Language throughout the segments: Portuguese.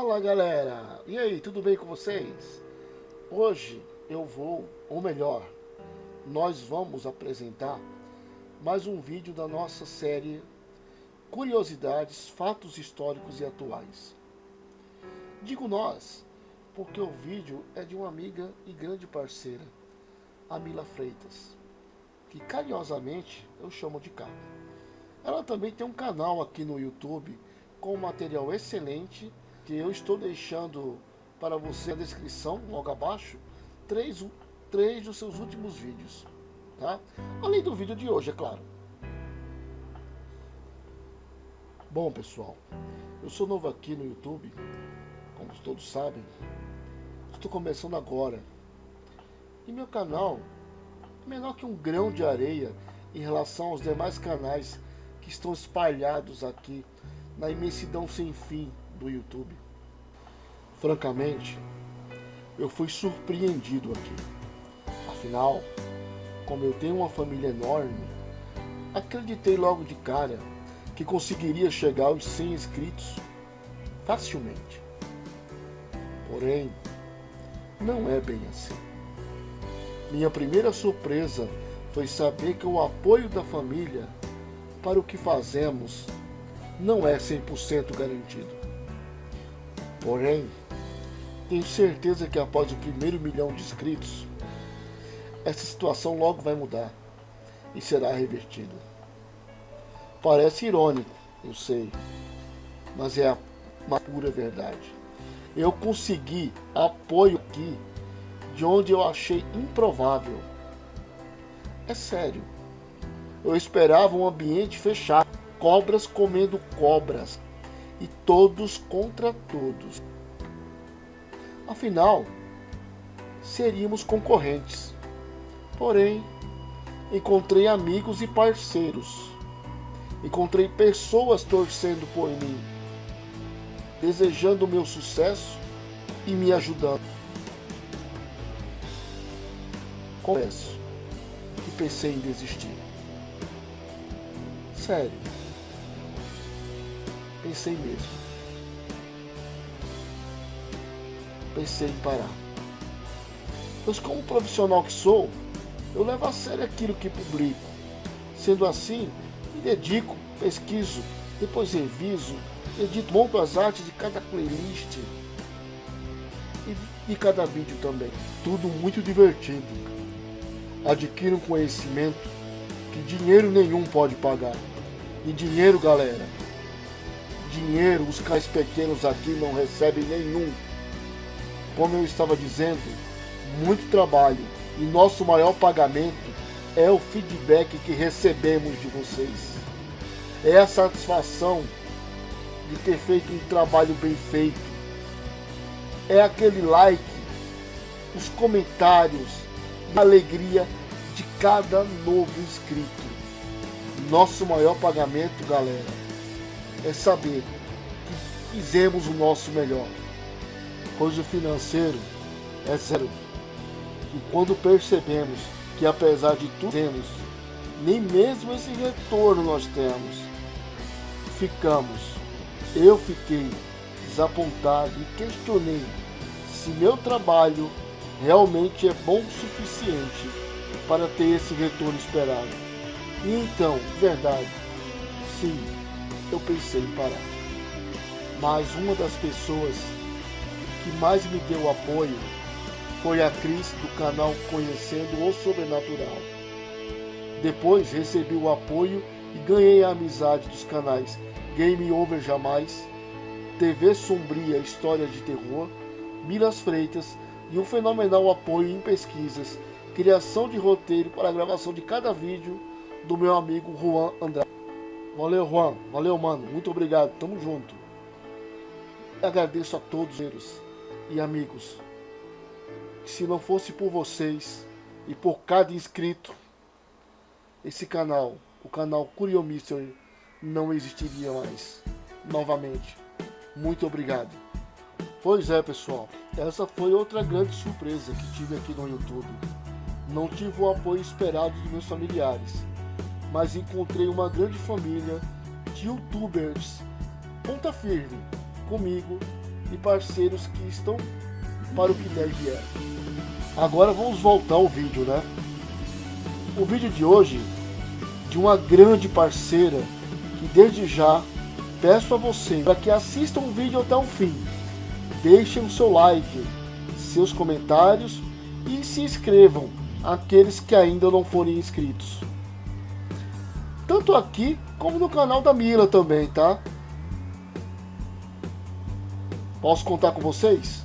Fala galera, e aí, tudo bem com vocês? Hoje eu vou, ou melhor, nós vamos apresentar mais um vídeo da nossa série Curiosidades, Fatos Históricos e Atuais. Digo nós, porque o vídeo é de uma amiga e grande parceira, a Mila Freitas, que carinhosamente eu chamo de Cá. Ela também tem um canal aqui no YouTube com um material excelente que eu estou deixando para você na descrição, logo abaixo, três dos seus últimos vídeos, tá? Além do vídeo de hoje, é claro. Bom, pessoal, eu sou novo aqui no YouTube, como todos sabem. Estou começando agora. E meu canal é menor que um grão de areia em relação aos demais canais que estão espalhados aqui na imensidão sem fim do YouTube. Francamente, eu fui surpreendido aqui. Afinal, como eu tenho uma família enorme, acreditei logo de cara que conseguiria chegar aos 100 inscritos facilmente. Porém, não é bem assim. Minha primeira surpresa foi saber que o apoio da família para o que fazemos não é 100% garantido. Porém, tenho certeza que após o primeiro 1.000.000 de inscritos, essa situação logo vai mudar e será revertida. Parece irônico, eu sei, mas é uma pura verdade. Eu consegui apoio aqui de onde eu achei improvável. É sério. Eu esperava um ambiente fechado, cobras comendo cobras e todos contra todos. Afinal, seríamos concorrentes. Porém, encontrei amigos e parceiros. Encontrei pessoas torcendo por mim, desejando o meu sucesso e me ajudando. Confesso que pensei em desistir. Sério. Pensei mesmo. Pensei em parar. Pois como profissional que sou, eu levo a sério aquilo que publico. Sendo assim, me dedico, pesquiso, depois reviso, edito, monto as artes de cada playlist e de cada vídeo também. Tudo muito divertido. Adquiro um conhecimento que dinheiro nenhum pode pagar. E dinheiro, galera, dinheiro os canais pequenos aqui não recebem nenhum. Como eu estava dizendo, muito trabalho e nosso maior pagamento é o feedback que recebemos de vocês. É a satisfação de ter feito um trabalho bem feito. É aquele like, os comentários, a alegria de cada novo inscrito. Nosso maior pagamento, galera, é saber que fizemos o nosso melhor. Pois o financeiro é zero. E quando percebemos que apesar de tudo temos, nem mesmo esse retorno nós temos, eu fiquei desapontado e questionei se meu trabalho realmente é bom o suficiente para ter esse retorno esperado. E então, verdade, sim, eu pensei em parar. Mas uma das pessoas que mais me deu apoio foi a Cris do canal Conhecendo o Sobrenatural. Depois recebi o apoio e ganhei a amizade dos canais Game Over Jamais, TV Sombria História de Terror, Milas Freitas e um fenomenal apoio em pesquisas, criação de roteiro para a gravação de cada vídeo do meu amigo Juan Andrade. Valeu, Juan. Valeu, mano. Muito obrigado. Tamo junto. Agradeço a todos eles e amigos. Que se não fosse por vocês e por cada inscrito, esse canal, o canal Curio Mystery, não existiria mais. Novamente, muito obrigado. Pois é, pessoal, essa foi outra grande surpresa que tive aqui no YouTube. Não tive o apoio esperado dos meus familiares, mas encontrei uma grande família de youtubers ponta firme comigo e parceiros que estão para o que der vier. Agora vamos voltar ao vídeo, né? O vídeo de hoje de uma grande parceira que desde já peço a você para que assistam o vídeo até o fim. Deixem o seu like, seus comentários e se inscrevam aqueles que ainda não forem inscritos. Tanto aqui como no canal da Mila também, tá? Posso contar com vocês?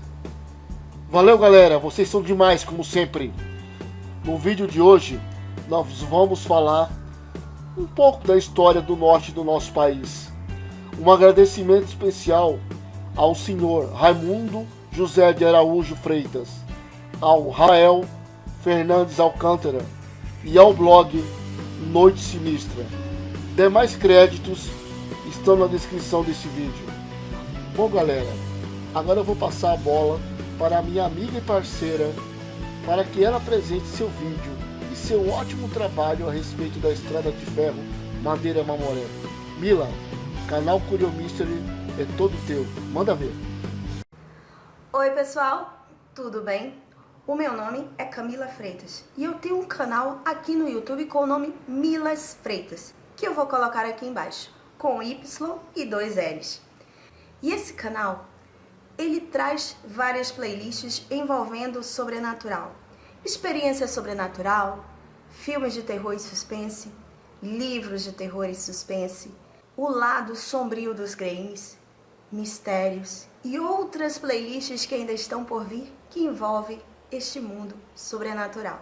Valeu, galera, vocês são demais como sempre. No vídeo de hoje nós vamos falar um pouco da história do norte do nosso país. Um agradecimento especial ao senhor Raimundo José de Araújo Freitas, ao Rael Fernandes Alcântara e ao blog Noite Sinistra. Demais créditos estão na descrição desse vídeo. Bom, galera, agora eu vou passar a bola para a minha amiga e parceira para que ela apresente seu vídeo e seu ótimo trabalho a respeito da Estrada de Ferro Madeira Mamoré. Mila, canal Curio Mystery é todo teu. Manda ver. Oi pessoal, tudo bem? O meu nome é Camila Freitas e eu tenho um canal aqui no YouTube com o nome Milas Freitas, que eu vou colocar aqui embaixo, com Y e 2 L's. E esse canal, ele traz várias playlists envolvendo o sobrenatural, experiência sobrenatural, filmes de terror e suspense, livros de terror e suspense, o lado sombrio dos games, mistérios e outras playlists que ainda estão por vir que envolvem este mundo sobrenatural.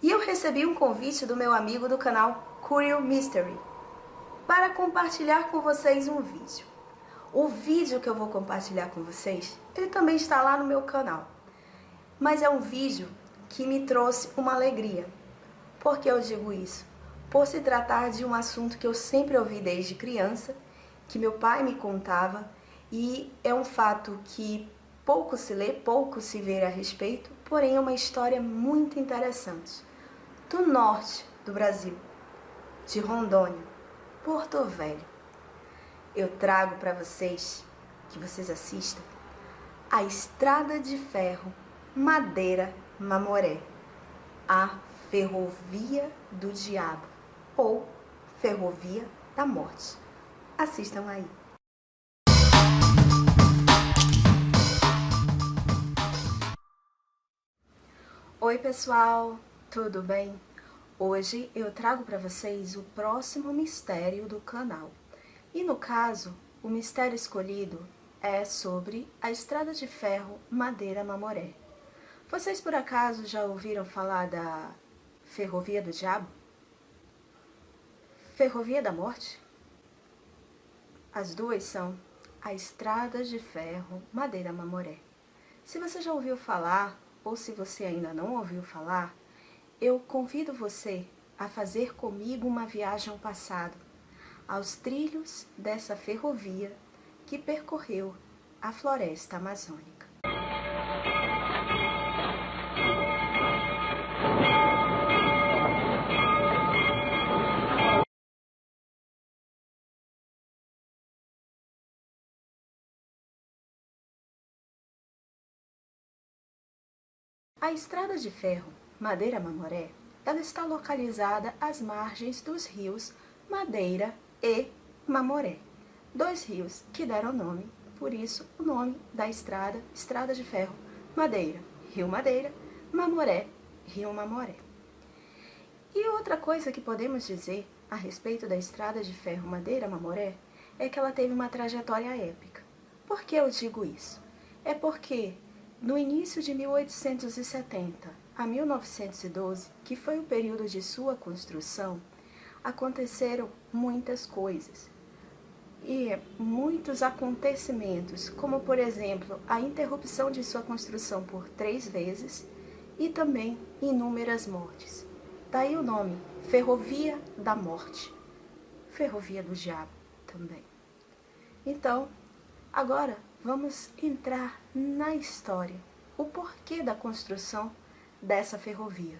E eu recebi um convite do meu amigo do canal Curio Mystery para compartilhar com vocês um vídeo. O vídeo que eu vou compartilhar com vocês, ele também está lá no meu canal. Mas é um vídeo que me trouxe uma alegria. Por que eu digo isso? Por se tratar de um assunto que eu sempre ouvi desde criança, que meu pai me contava, e é um fato que pouco se lê, pouco se vê a respeito, porém é uma história muito interessante. Do norte do Brasil, de Rondônia, Porto Velho, eu trago para vocês, que vocês assistam, a Estrada de Ferro Madeira Mamoré, a Ferrovia do Diabo, ou Ferrovia da Morte. Assistam aí. Oi pessoal, tudo bem? Hoje eu trago para vocês o próximo mistério do canal. E no caso, o mistério escolhido é sobre a Estrada de Ferro Madeira Mamoré. Vocês por acaso já ouviram falar da Ferrovia do Diabo? Ferrovia da Morte? As duas são a Estrada de Ferro Madeira Mamoré. Se você já ouviu falar, ou se você ainda não ouviu falar, eu convido você a fazer comigo uma viagem ao passado, aos trilhos dessa ferrovia que percorreu a floresta amazônica. A Estrada de Ferro Madeira Mamoré, ela está localizada às margens dos rios Madeira e Mamoré, dois rios que deram nome, por isso o nome da estrada, Estrada de Ferro Madeira, Rio Madeira, Mamoré, Rio Mamoré. E outra coisa que podemos dizer a respeito da Estrada de Ferro Madeira Mamoré é que ela teve uma trajetória épica. Por que eu digo isso? É porque no início de 1870 a 1912, que foi o período de sua construção, aconteceram muitas coisas e muitos acontecimentos, como por exemplo a interrupção de sua construção por 3 vezes e também inúmeras mortes. Daí o nome Ferrovia da Morte, Ferrovia do Diabo também. Então, agora vamos entrar na história, o porquê da construção dessa ferrovia.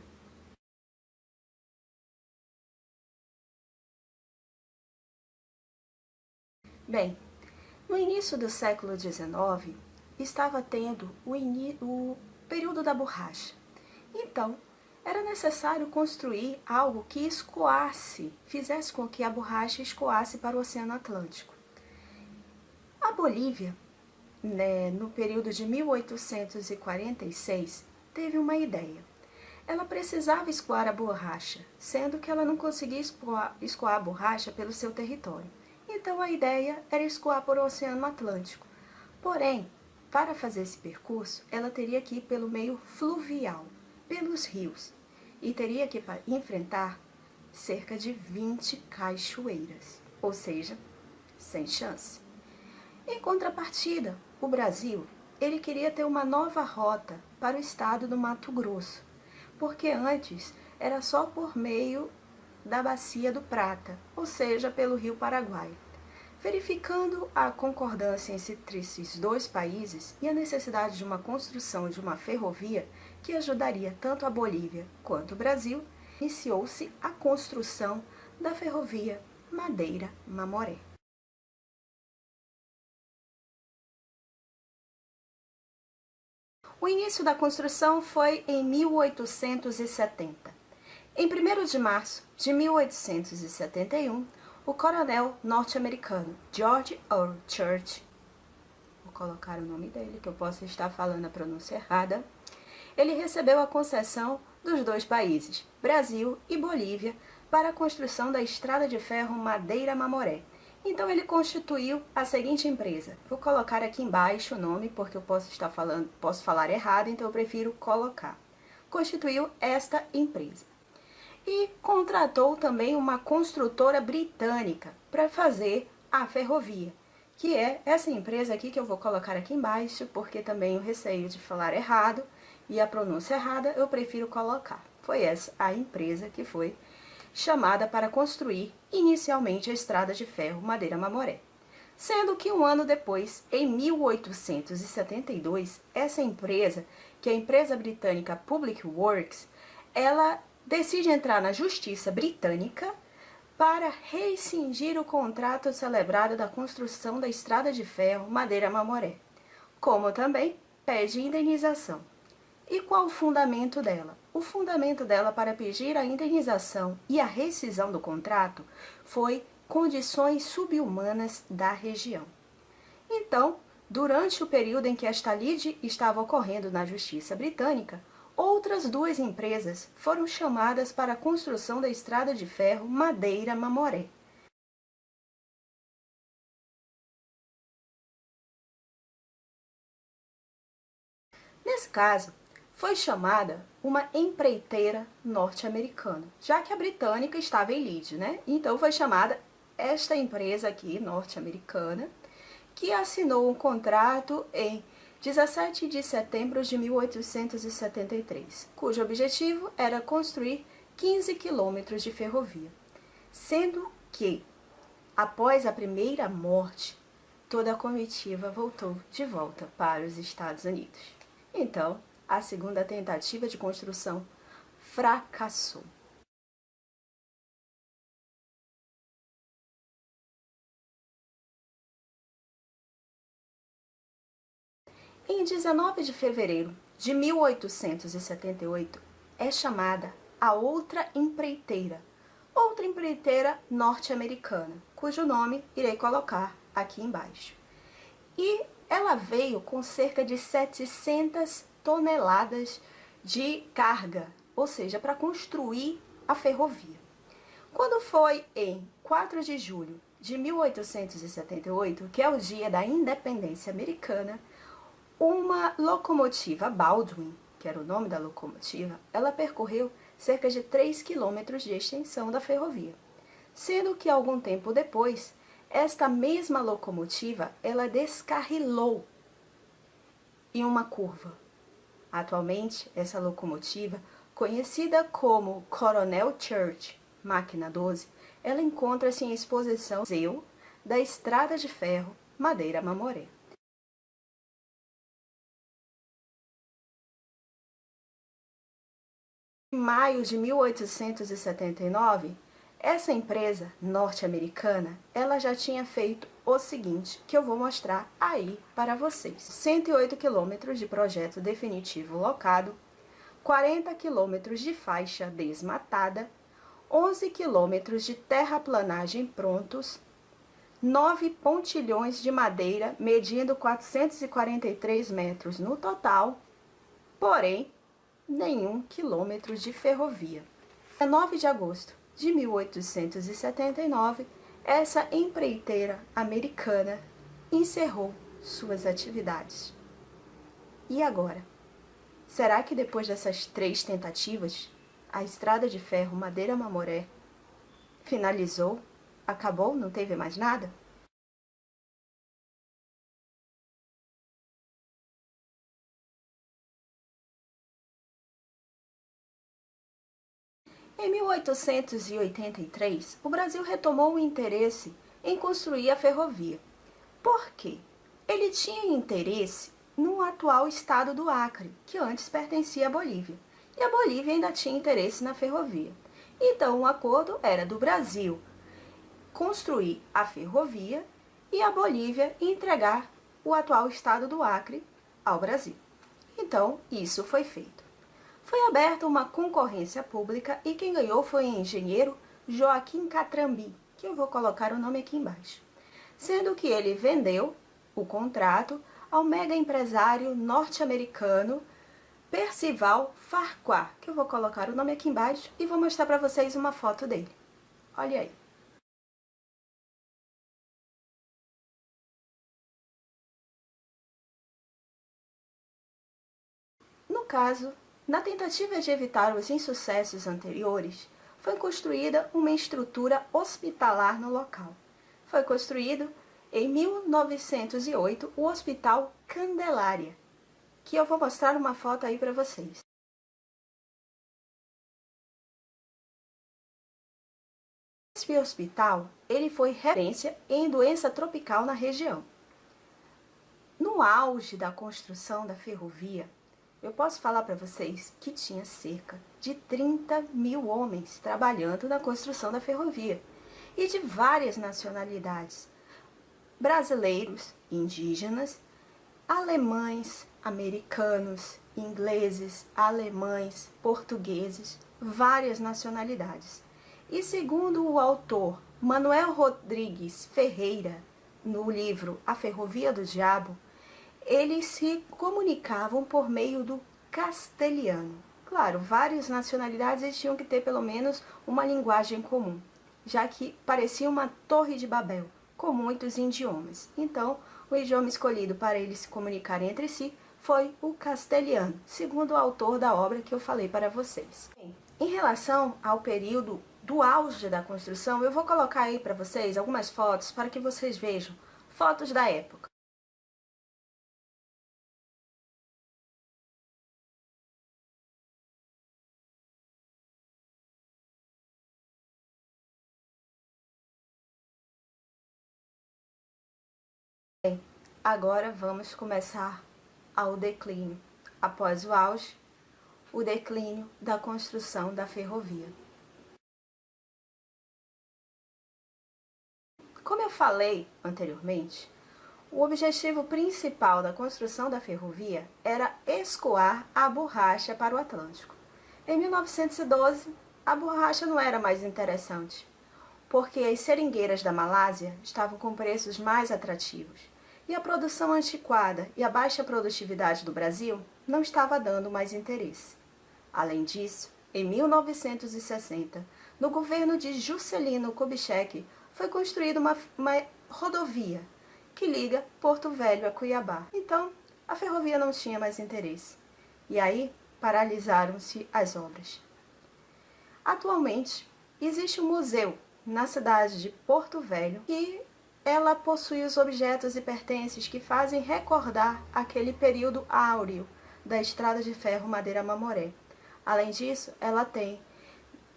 Bem, no início do século XIX, estava tendo o período da borracha. Então, era necessário construir algo que escoasse, fizesse com que a borracha escoasse para o Oceano Atlântico. A Bolívia, no período de 1846, teve uma ideia. Ela precisava escoar a borracha, sendo que ela não conseguia escoar a borracha pelo seu território. Então a ideia era escoar por o Oceano Atlântico. Porém, para fazer esse percurso, ela teria que ir pelo meio fluvial, pelos rios, e teria que enfrentar cerca de 20 cachoeiras, ou seja, sem chance. Em contrapartida, o Brasil, ele queria ter uma nova rota para o estado do Mato Grosso, porque antes era só por meio da Bacia do Prata, ou seja, pelo Rio Paraguai. Verificando a concordância entre esses dois países e a necessidade de uma construção de uma ferrovia que ajudaria tanto a Bolívia quanto o Brasil, iniciou-se a construção da ferrovia Madeira-Mamoré. O início da construção foi em 1870. Em 1º de março de 1871, o coronel norte-americano George R. Church, vou colocar o nome dele, que eu posso estar falando a pronúncia errada, ele recebeu a concessão dos dois países, Brasil e Bolívia, para a construção da estrada de ferro Madeira-Mamoré. Então ele constituiu a seguinte empresa. Vou colocar aqui embaixo o nome, porque eu posso falar errado, então eu prefiro colocar. Constituiu esta empresa. E contratou também uma construtora britânica para fazer a ferrovia, que é essa empresa aqui que eu vou colocar aqui embaixo, porque também o receio de falar errado e a pronúncia errada eu prefiro colocar. Foi essa a empresa que foi chamada para construir inicialmente a estrada de ferro Madeira-Mamoré. Sendo que um ano depois, em 1872, essa empresa, que é a empresa britânica Public Works, ela decide entrar na justiça britânica para rescindir o contrato celebrado da construção da estrada de ferro Madeira-Mamoré, como também pede indenização. E qual o fundamento dela? O fundamento dela para pedir a indenização e a rescisão do contrato foi condições subhumanas da região. Então, durante o período em que esta lide estava ocorrendo na justiça britânica, outras duas empresas foram chamadas para a construção da estrada de ferro Madeira-Mamoré. Nesse caso, foi chamada uma empreiteira norte-americana, já que a britânica estava em lide, né? Então foi chamada esta empresa aqui, norte-americana, que assinou um contrato em 17 de setembro de 1873, cujo objetivo era construir 15 quilômetros de ferrovia, sendo que, após a primeira morte, toda a comitiva voltou de volta para os Estados Unidos. Então, a segunda tentativa de construção fracassou. Em 19 de fevereiro de 1878, é chamada a outra empreiteira norte-americana, cujo nome irei colocar aqui embaixo. E ela veio com cerca de 700 toneladas de carga, ou seja, para construir a ferrovia. Quando foi em 4 de julho de 1878, que é o dia da independência americana, uma locomotiva Baldwin, que era o nome da locomotiva, ela percorreu cerca de 3 quilômetros de extensão da ferrovia, sendo que algum tempo depois, esta mesma locomotiva, ela descarrilou em uma curva. Atualmente, essa locomotiva, conhecida como Coronel Church Máquina 12, ela encontra-se em exposição no Museu da Estrada de Ferro Madeira-Mamoré. Em maio de 1879, essa empresa norte-americana, ela já tinha feito o seguinte, que eu vou mostrar aí para vocês. 108 quilômetros de projeto definitivo locado, 40 quilômetros de faixa desmatada, 11 quilômetros de terraplanagem prontos, 9 pontilhões de madeira medindo 443 metros no total, porém, nenhum quilômetro de ferrovia. É 9 de agosto de 1879, essa empreiteira americana encerrou suas atividades. E agora? Será que depois dessas 3 tentativas, a estrada de ferro Madeira-Mamoré finalizou? Acabou? Não teve mais nada? Em 1883, o Brasil retomou o interesse em construir a ferrovia. Por quê? Ele tinha interesse no atual estado do Acre, que antes pertencia à Bolívia. E a Bolívia ainda tinha interesse na ferrovia. Então, o acordo era do Brasil construir a ferrovia e a Bolívia entregar o atual estado do Acre ao Brasil. Então, isso foi feito. Foi aberta uma concorrência pública e quem ganhou foi o engenheiro Joaquim Catrambi, que eu vou colocar o nome aqui embaixo. Sendo que ele vendeu o contrato ao mega empresário norte-americano Percival Farquhar, que eu vou colocar o nome aqui embaixo e vou mostrar para vocês uma foto dele. Olha aí. No caso, na tentativa de evitar os insucessos anteriores, foi construída uma estrutura hospitalar no local. Foi construído em 1908 o Hospital Candelária, que eu vou mostrar uma foto aí para vocês. Esse hospital, ele foi referência em doença tropical na região. No auge da construção da ferrovia, eu posso falar para vocês que tinha cerca de 30 mil homens trabalhando na construção da ferrovia e de várias nacionalidades, brasileiros, indígenas, alemães, americanos, ingleses, alemães, portugueses, várias nacionalidades. E segundo o autor Manuel Rodrigues Ferreira, no livro A Ferrovia do Diabo, eles se comunicavam por meio do castelhano. Claro, várias nacionalidades tinham que ter pelo menos uma linguagem comum, já que parecia uma torre de Babel, com muitos idiomas. Então, o idioma escolhido para eles se comunicarem entre si foi o castelhano, segundo o autor da obra que eu falei para vocês. Em relação ao período do auge da construção, eu vou colocar aí para vocês algumas fotos para que vocês vejam fotos da época. Agora vamos começar ao declínio. Após o auge, o declínio da construção da ferrovia. Como eu falei anteriormente, o objetivo principal da construção da ferrovia era escoar a borracha para o Atlântico. Em 1912, a borracha não era mais interessante, porque as seringueiras da Malásia estavam com preços mais atrativos. E a produção antiquada e a baixa produtividade do Brasil não estava dando mais interesse. Além disso, em 1960, no governo de Juscelino Kubitschek, foi construída uma rodovia que liga Porto Velho a Cuiabá. Então, a ferrovia não tinha mais interesse. E aí, paralisaram-se as obras. Atualmente, existe um museu na cidade de Porto Velho e ela possui os objetos e pertences que fazem recordar aquele período áureo da estrada de ferro Madeira-Mamoré. Além disso, ela tem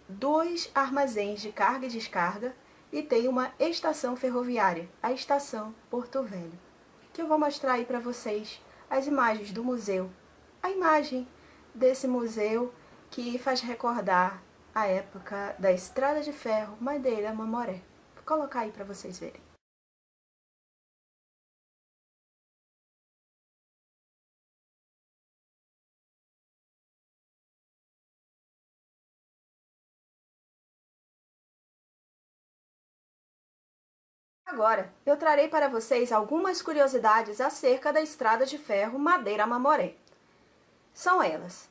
2 armazéns de carga e descarga e tem uma estação ferroviária, a estação Porto Velho, que eu vou mostrar aí para vocês as imagens do museu. A imagem desse museu que faz recordar a época da estrada de ferro Madeira-Mamoré. Vou colocar aí para vocês verem. Agora, eu trarei para vocês algumas curiosidades acerca da Estrada de Ferro Madeira-Mamoré. São elas: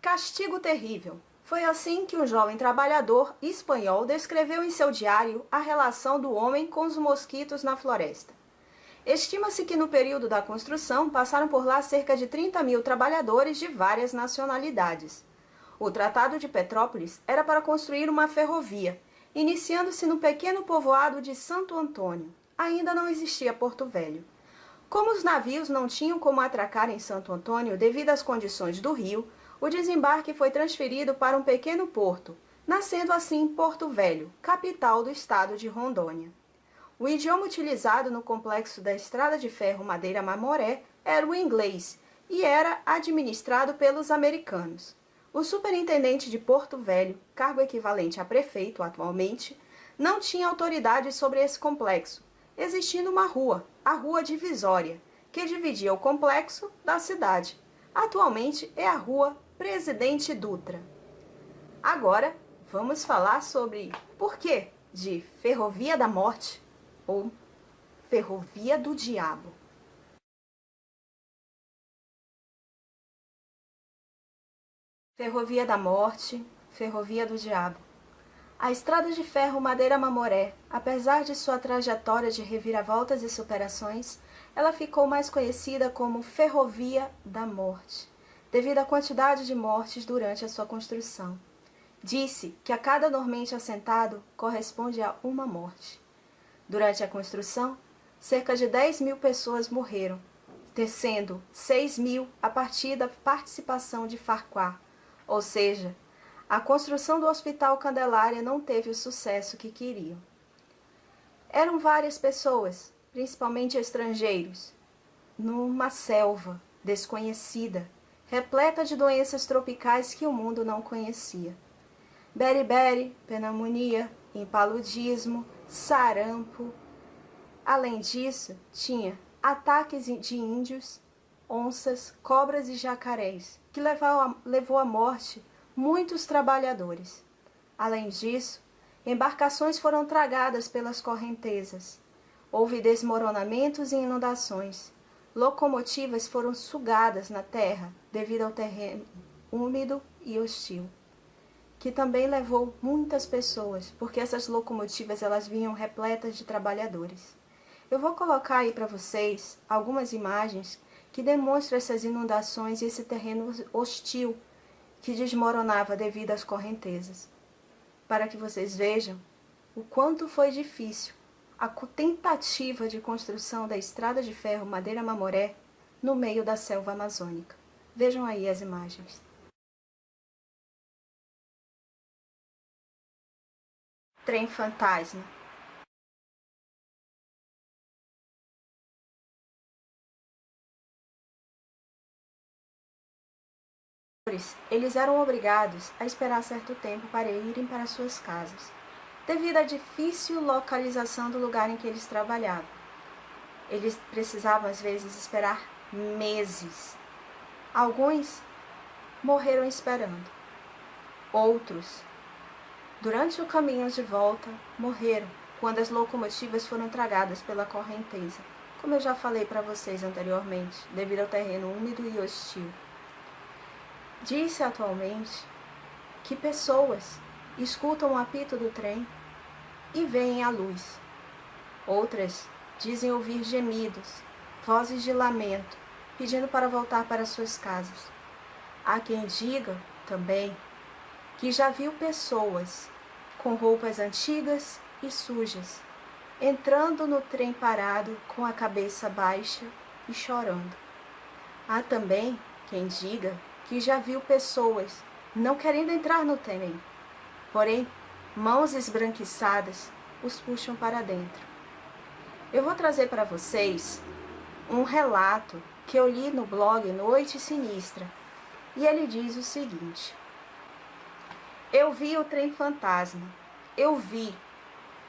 castigo terrível. Foi assim que um jovem trabalhador espanhol descreveu em seu diário a relação do homem com os mosquitos na floresta. Estima-se que no período da construção passaram por lá cerca de 30.000 trabalhadores de várias nacionalidades. O Tratado de Petrópolis era para construir uma ferrovia, iniciando-se no pequeno povoado de Santo Antônio. Ainda não existia Porto Velho. Como os navios não tinham como atracar em Santo Antônio devido às condições do rio, o desembarque foi transferido para um pequeno porto, nascendo assim Porto Velho, capital do estado de Rondônia. O idioma utilizado no complexo da Estrada de Ferro Madeira-Mamoré era o inglês e era administrado pelos americanos. O superintendente de Porto Velho, cargo equivalente a prefeito atualmente, não tinha autoridade sobre esse complexo, existindo uma rua, a Rua Divisória, que dividia o complexo da cidade. Atualmente é a Rua Presidente Dutra. Agora, vamos falar sobre porquê de Ferrovia da Morte ou Ferrovia do Diabo. Ferrovia da Morte, Ferrovia do Diabo. A Estrada de Ferro Madeira-Mamoré, apesar de sua trajetória de reviravoltas e superações, ela ficou mais conhecida como Ferrovia da Morte, devido à quantidade de mortes durante a sua construção. Disse que a cada dormente assentado corresponde a uma morte. Durante a construção, cerca de 10.000 pessoas morreram, sendo 6.000 a partir da participação de Farquhar, ou seja, a construção do Hospital Candelária não teve o sucesso que queriam. Eram várias pessoas, principalmente estrangeiros, numa selva desconhecida, repleta de doenças tropicais que o mundo não conhecia. Beriberi, pneumonia, impaludismo, sarampo. Além disso, tinha ataques de índios, onças, cobras e jacarés, que levou à morte muitos trabalhadores. Além disso, embarcações foram tragadas pelas correntezas. Houve desmoronamentos e inundações. Locomotivas foram sugadas na terra devido ao terreno úmido e hostil, que também levou muitas pessoas, porque essas locomotivas elas vinham repletas de trabalhadores. Eu vou colocar aí para vocês algumas imagens que demonstram essas inundações e esse terreno hostil que desmoronava devido às correntezas, para que vocês vejam o quanto foi difícil a tentativa de construção da Estrada de Ferro Madeira-Mamoré no meio da selva amazônica. Vejam aí as imagens. Trem fantasma. Eles eram obrigados a esperar certo tempo para irem para suas casas, devido à difícil localização do lugar em que eles trabalhavam. Eles precisavam, às vezes, esperar meses. Alguns morreram esperando. Outros, durante o caminho de volta, morreram quando as locomotivas foram tragadas pela correnteza, como eu já falei para vocês anteriormente, devido ao terreno úmido e hostil. Diz-se atualmente que pessoas escutam o apito do trem e veem a luz. Outras dizem ouvir gemidos, vozes de lamento, pedindo para voltar para suas casas. Há quem diga também que já viu pessoas com roupas antigas e sujas, entrando no trem parado com a cabeça baixa e chorando. Há também quem diga que já viu pessoas não querendo entrar no trem, porém, mãos esbranquiçadas os puxam para dentro. Eu vou trazer para vocês um relato que eu li no blog Noite Sinistra, e ele diz o seguinte: eu vi o trem fantasma, eu vi,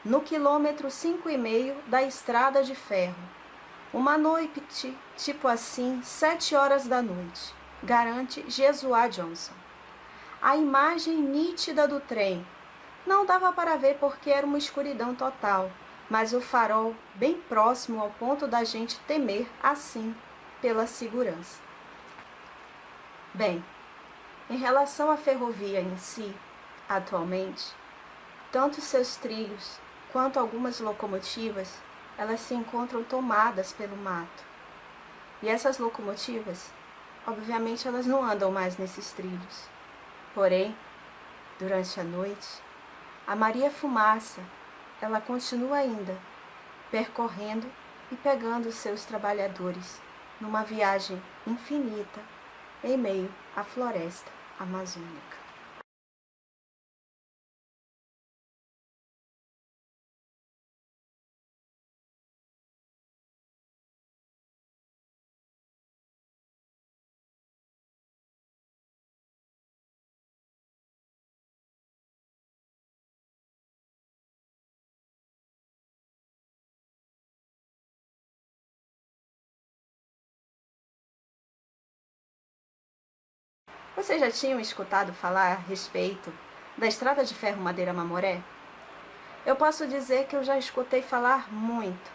no quilômetro 5,5 da Estrada de Ferro, uma noite, tipo assim, 7 horas da noite. Garante Jesuá Johnson. A imagem nítida do trem não dava para ver porque era uma escuridão total, mas o farol bem próximo ao ponto da gente temer assim pela segurança. Bem, em relação à ferrovia em si, atualmente, tanto seus trilhos quanto algumas locomotivas, elas se encontram tomadas pelo mato. E essas locomotivas, obviamente, elas não andam mais nesses trilhos. Porém, durante a noite, a Maria Fumaça, ela continua ainda percorrendo e pegando seus trabalhadores numa viagem infinita em meio à floresta amazônica. Vocês já tinham escutado falar a respeito da Estrada de Ferro Madeira Mamoré? Eu posso dizer que eu já escutei falar muito,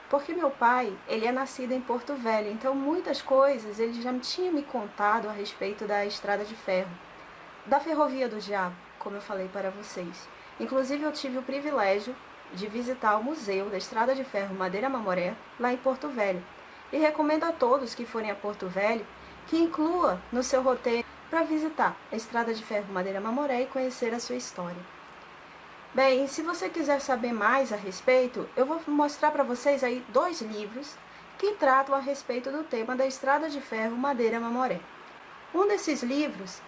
porque meu pai, ele é nascido em Porto Velho, então muitas coisas ele já tinha me contado a respeito da Estrada de Ferro, da Ferrovia do Diabo, como eu falei para vocês. Inclusive eu tive o privilégio de visitar o Museu da Estrada de Ferro Madeira Mamoré, lá em Porto Velho, e recomendo a todos que forem a Porto Velho que inclua no seu roteiro para visitar a Estrada de Ferro Madeira Mamoré e conhecer a sua história. Bem, se você quiser saber mais a respeito, eu vou mostrar para vocês aí 2 livros que tratam a respeito do tema da Estrada de Ferro Madeira Mamoré. Um desses livros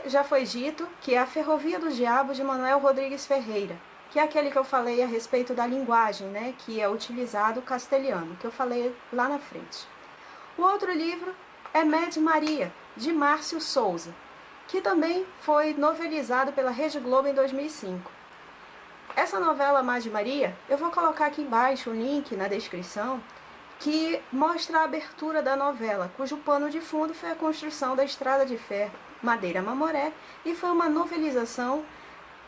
já foi dito que é A Ferrovia do Diabo, de Manuel Rodrigues Ferreira, que é aquele que eu falei a respeito da linguagem, né, que é utilizado o castelhano, que eu falei lá na frente. O outro livro é Med Maria, de Márcio Souza, que também foi novelizado pela Rede Globo em 2005. Essa novela Med Maria, eu vou colocar aqui embaixo o link na descrição, que mostra a abertura da novela, cujo pano de fundo foi a construção da Estrada de Ferro Madeira Mamoré e foi uma novelização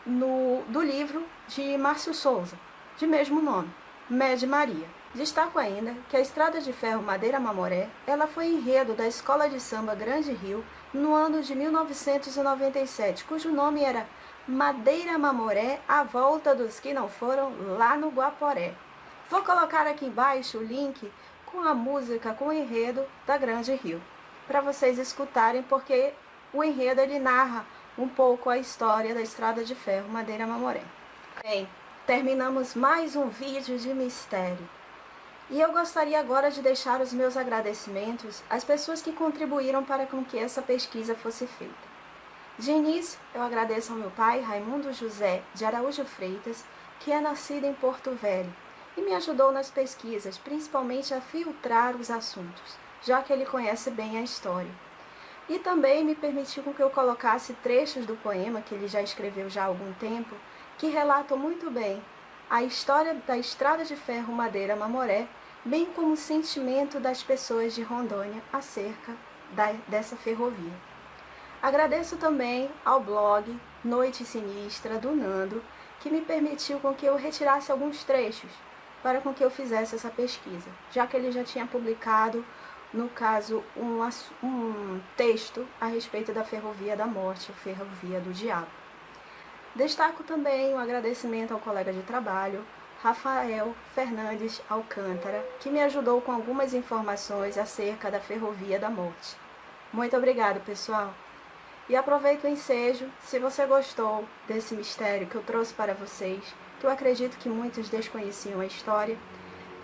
do livro de Márcio Souza, de mesmo nome, Med Maria. Destaco ainda que a Estrada de Ferro Madeira Mamoré, ela foi enredo da Escola de Samba Grande Rio no ano de 1997, cujo nome era Madeira Mamoré, a volta dos que não foram lá no Guaporé. Vou colocar aqui embaixo o link com a música, com o enredo da Grande Rio, para vocês escutarem, porque o enredo ele narra um pouco a história da Estrada de Ferro Madeira Mamoré. Bem, terminamos mais um vídeo de mistério. E eu gostaria agora de deixar os meus agradecimentos às pessoas que contribuíram para com que essa pesquisa fosse feita. De início, eu agradeço ao meu pai, Raimundo José de Araújo Freitas, que é nascido em Porto Velho, e me ajudou nas pesquisas, principalmente a filtrar os assuntos, já que ele conhece bem a história. E também me permitiu que eu colocasse trechos do poema que ele já escreveu já há algum tempo, que relatam muito bem a história da Estrada de Ferro Madeira Mamoré, bem como o sentimento das pessoas de Rondônia acerca dessa ferrovia. Agradeço também ao blog Noite Sinistra, do Nando, que me permitiu com que eu retirasse alguns trechos para com que eu fizesse essa pesquisa, já que ele já tinha publicado, no caso, um texto a respeito da Ferrovia da Morte, ou Ferrovia do Diabo. Destaco também um agradecimento ao colega de trabalho, Rafael Fernandes Alcântara, que me ajudou com algumas informações acerca da Ferrovia da Morte. Muito obrigado, pessoal! E aproveito o ensejo, se você gostou desse mistério que eu trouxe para vocês, que eu acredito que muitos desconheciam a história,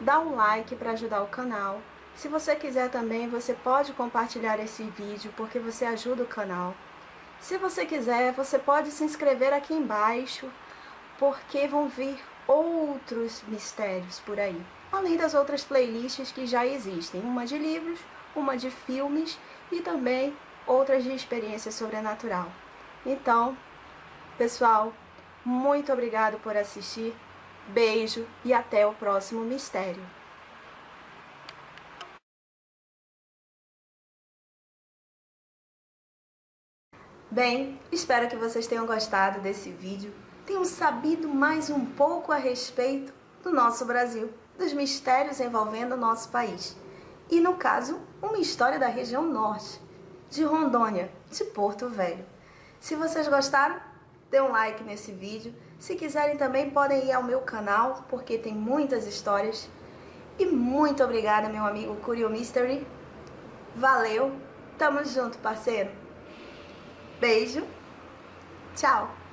dá um like para ajudar o canal. Se você quiser também, você pode compartilhar esse vídeo, porque você ajuda o canal. Se você quiser, você pode se inscrever aqui embaixo, porque vão vir outros mistérios por aí, além das outras playlists que já existem, uma de livros, uma de filmes e também outras de experiência sobrenatural. Então, pessoal, muito obrigado por assistir, beijo e até o próximo mistério. Bem, espero que vocês tenham gostado desse vídeo, tenham sabido mais um pouco a respeito do nosso Brasil, dos mistérios envolvendo o nosso país. E no caso, uma história da região norte, de Rondônia, de Porto Velho. Se vocês gostaram, dê um like nesse vídeo. Se quiserem também podem ir ao meu canal, porque tem muitas histórias. E muito obrigada, meu amigo Curio Mystery. Valeu, tamo junto, parceiro. Beijo, tchau.